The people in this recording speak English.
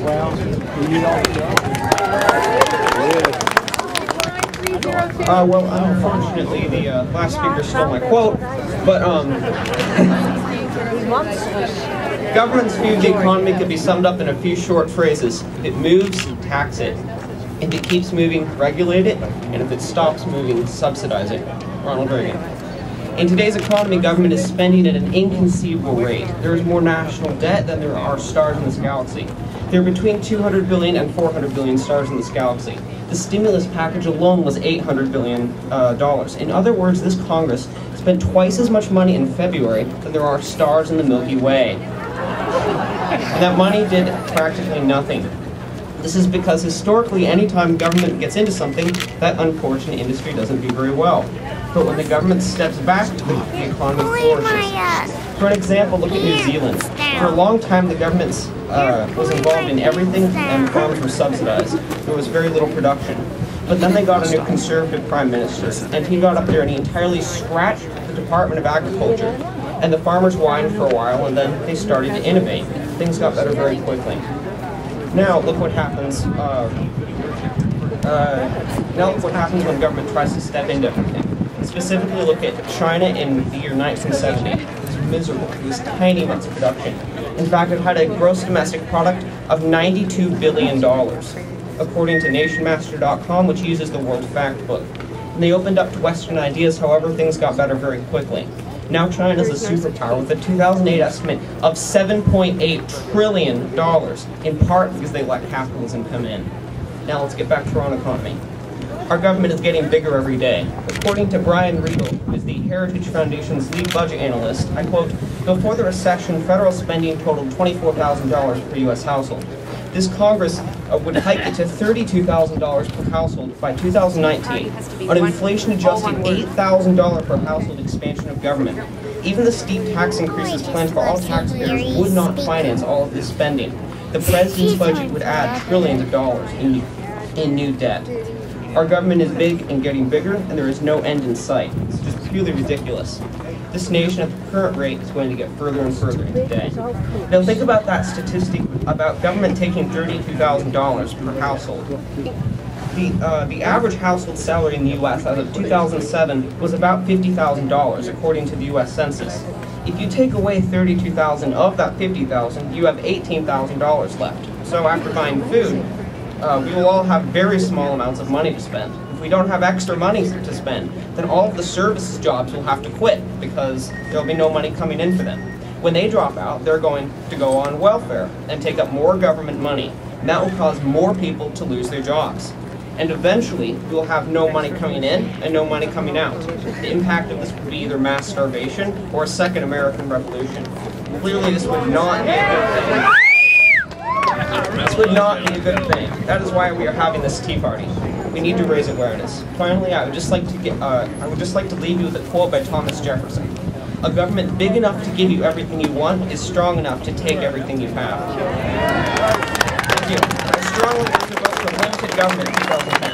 Well, unfortunately, the last speaker stole my quote, but government's view of the economy could be summed up in a few short phrases. If it moves, tax it. If it keeps moving, regulate it. And if it stops moving, subsidize it. Ronald Reagan. In today's economy, government is spending at an inconceivable rate. There is more national debt than there are stars in this galaxy. There are between 200 billion and 400 billion stars in this galaxy. The stimulus package alone was $800 billion. In other words, this Congress spent twice as much money in February than there are stars in the Milky Way. And that money did practically nothing. This is because historically, anytime government gets into something, that unfortunate industry doesn't do very well. But when the government steps back, the economy flourishes. For an example, look at New Zealand. For a long time, the government was involved in everything, and farms were subsidized. There was very little production. But then they got a new conservative prime minister, and he got up there and he entirely scratched the Department of Agriculture. And the farmers whined for a while, and then they started to innovate. Things got better very quickly. Now look what happens. Now look what happens when government tries to step into everything. Specifically, look at China in the year 1970. It was miserable. It was tiny amounts of production. In fact, it had a gross domestic product of $92 billion, according to NationMaster.com, which uses the World Factbook. When they opened up to Western ideas, however, things got better very quickly. Now China is a superpower with a 2008 estimate of $7.8 trillion, in part because they let capitalism come in. Now let's get back to our own economy. Our government is getting bigger every day. According to Brian Riegel, who is the Heritage Foundation's lead budget analyst, I quote, "Before the recession, federal spending totaled $24,000 per U.S. household. This Congress would hike it to $32,000 per household by 2019, an inflation-adjusted $8,000 per household expansion of government. Even the steep tax increases planned for all taxpayers would not finance all of this spending. The president's budget would add trillions of dollars in new debt. Our government is big and getting bigger, and there is no end in sight. It's just purely ridiculous. This nation at the current rate is going to get further and further into debt." Now think about that statistic about government taking $32,000 per household. The average household salary in the U.S. as of 2007 was about $50,000, according to the U.S. Census. If you take away $32,000 of that $50,000, you have $18,000 left. So after buying food, we will all have very small amounts of money to spend. If we don't have extra money to spend, then all of the services jobs will have to quit because there will be no money coming in for them. When they drop out, they're going to go on welfare and take up more government money. And that will cause more people to lose their jobs. And eventually, we'll have no money coming in and no money coming out. The impact of this would be either mass starvation or a second American Revolution. Clearly, this would not be a good thing. This would not be a good thing. That is why we are having this Tea Party. We need to raise awareness. Finally, I would just like to leave you with a quote by Thomas Jefferson. "A government big enough to give you everything you want is strong enough to take everything you have." Thank you. I strongly urge you to vote for limited government in 2010.